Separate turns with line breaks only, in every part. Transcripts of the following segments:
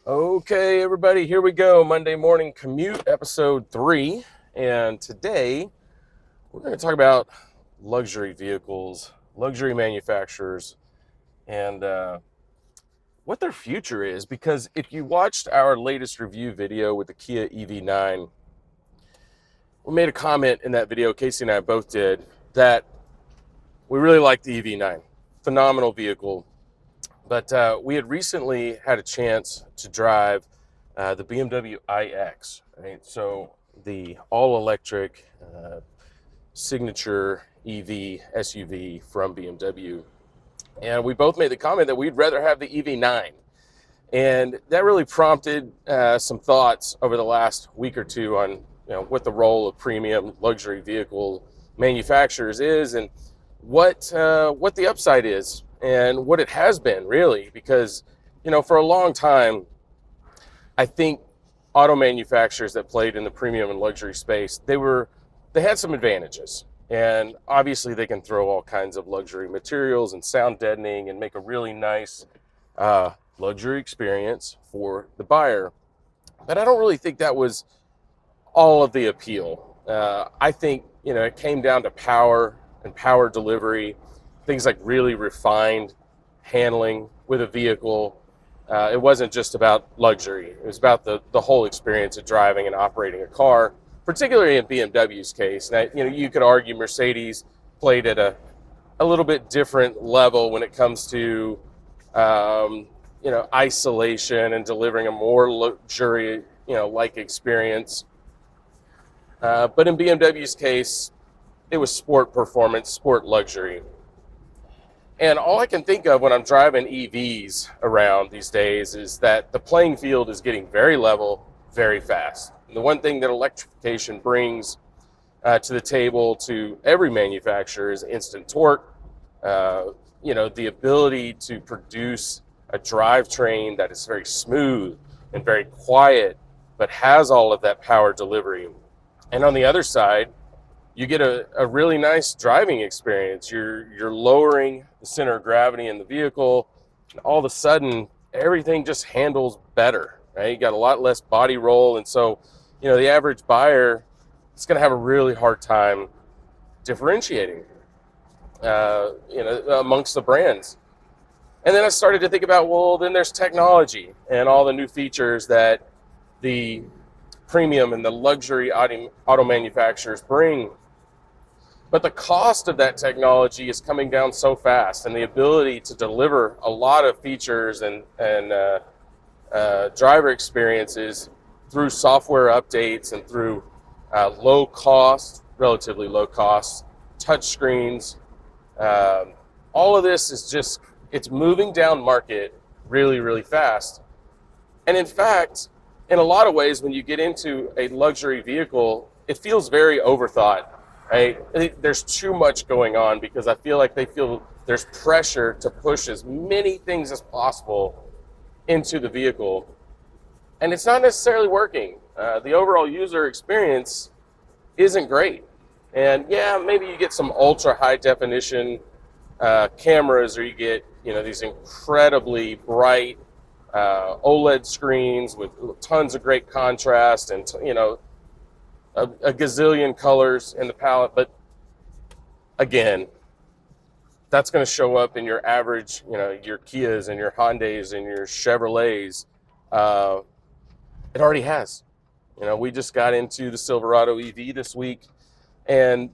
Okay, everybody, here we go. Monday morning commute, episode 3. And today we're going to talk about luxury vehicles, luxury manufacturers, and what their future is. Because if you watched our latest review video with the Kia EV9, we made a comment in that video, Casey and I both did, that we really like the EV9. Phenomenal vehicle. But we had recently had a chance to drive the BMW iX, right? So the all-electric signature EV SUV from BMW, and we both made the comment that we'd rather have the EV9, and that really prompted some thoughts over the last week or two on what the role of premium luxury vehicle manufacturers is, and what the upside is, and what it has been really, because for a long time I think auto manufacturers that played in the premium and luxury space, they had some advantages. And obviously they can throw all kinds of luxury materials and sound deadening and make a really nice luxury experience for the buyer. But I don't really think that was all of the appeal. I think it came down to power and power delivery, things like really refined handling with a vehicle. It wasn't just about luxury. It was about the whole experience of driving and operating a car, particularly in BMW's case. Now, you could argue Mercedes played at a little bit different level when it comes to, isolation and delivering a more luxury, like experience. But in BMW's case, it was sport performance, sport luxury. And all I can think of when I'm driving EVs around these days is that the playing field is getting very level, very fast. And the one thing that electrification brings to the table to every manufacturer is instant torque, the ability to produce a drivetrain that is very smooth and very quiet, but has all of that power delivery. And on the other side, you get a really nice driving experience. You're lowering the center of gravity in the vehicle, and all of a sudden everything just handles better, right? You got a lot less body roll, and so the average buyer is going to have a really hard time differentiating, amongst the brands. And then I started to think about, well, then there's technology and all the new features that the premium and the luxury auto manufacturers bring. But the cost of that technology is coming down so fast, and the ability to deliver a lot of features and driver experiences through software updates and through relatively low cost touch screens. All of this is it's moving down market really, really fast. And in fact, in a lot of ways, when you get into a luxury vehicle, it feels very overthought. Right? There's too much going on because I feel like they feel there's pressure to push as many things as possible into the vehicle, and it's not necessarily working. The overall user experience isn't great, and yeah, maybe you get some ultra high definition cameras, or you get these incredibly bright OLED screens with tons of great contrast and a gazillion colors in the palette. But again, that's going to show up in your average, your Kias and your Hyundais and your Chevrolets. It already has. We just got into the Silverado EV this week, and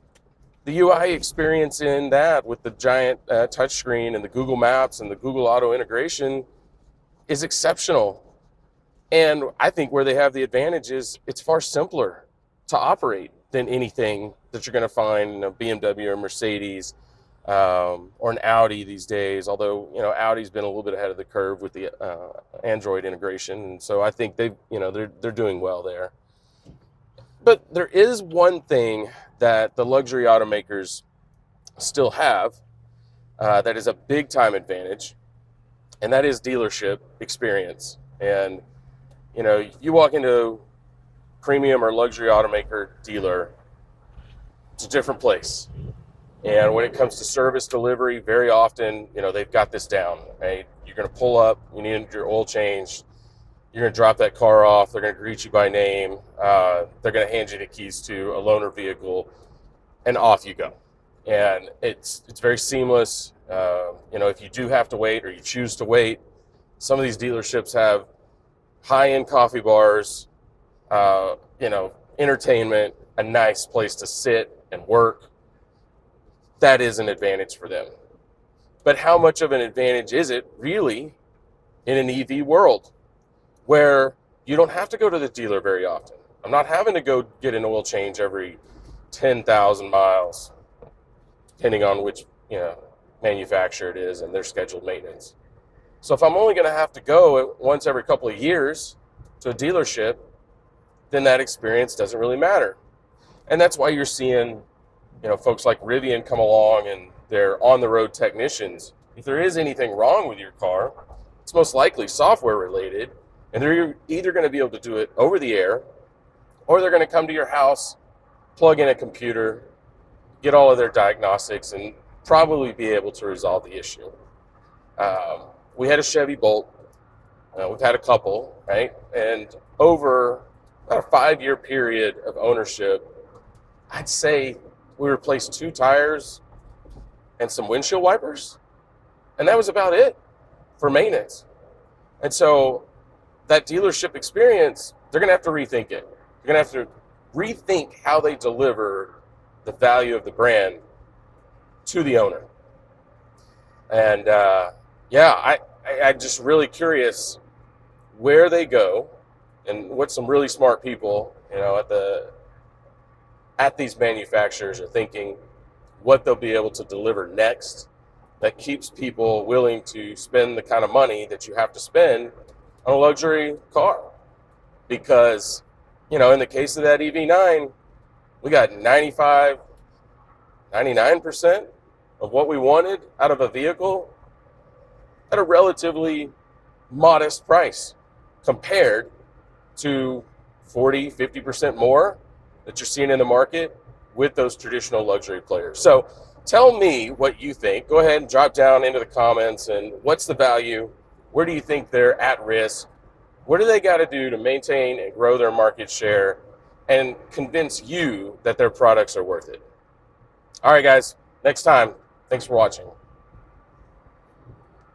the UI experience in that with the giant touchscreen and the Google Maps and the Google Auto integration is exceptional. And I think where they have the advantage is it's far simpler to operate than anything that you're going to find in a BMW or Mercedes or an Audi these days. Although Audi's been a little bit ahead of the curve with the Android integration, and so I think they're doing well there. But there is one thing that the luxury automakers still have that is a big time advantage, and that is dealership experience. And you walk into premium or luxury automaker dealer, it's a different place. And when it comes to service delivery, very often, they've got this down, right? You're going to pull up, you need your oil changed, You're going to drop that car off. They're going to greet you by name. They're going to hand you the keys to a loaner vehicle, and off you go. And it's very seamless. If you do have to wait or you choose to wait, some of these dealerships have high-end coffee bars, entertainment, a nice place to sit and work. That is an advantage for them. But how much of an advantage is it really in an EV world where you don't have to go to the dealer very often? I'm not having to go get an oil change every 10,000 miles, depending on which manufacturer it is and their scheduled maintenance. So if I'm only going to have to go once every couple of years to a dealership, then that experience doesn't really matter. And that's why you're seeing, folks like Rivian come along and they're on-the-road technicians. If there is anything wrong with your car, it's most likely software related, and they're either going to be able to do it over the air, or they're going to come to your house, plug in a computer, get all of their diagnostics, and probably be able to resolve the issue. We had a Chevy Bolt. We've had a couple, right? And over about a 5-year period of ownership, I'd say we replaced 2 tires and some windshield wipers, and that was about it for maintenance. And so that dealership experience, they're going to have to rethink it. They're going to have to rethink how they deliver the value of the brand to the owner. And I'm just really curious where they go and what some really smart people, at these manufacturers are thinking, what they'll be able to deliver next that keeps people willing to spend the kind of money that you have to spend on a luxury car. Because, in the case of that EV9, we got 99% of what we wanted out of a vehicle at a relatively modest price compared to 40, 50% more that you're seeing in the market with those traditional luxury players. So tell me what you think. Go ahead and drop down into the comments, and what's the value? Where do you think they're at risk? What do they got to do to maintain and grow their market share and convince you that their products are worth it? All right, guys, next time. Thanks for watching.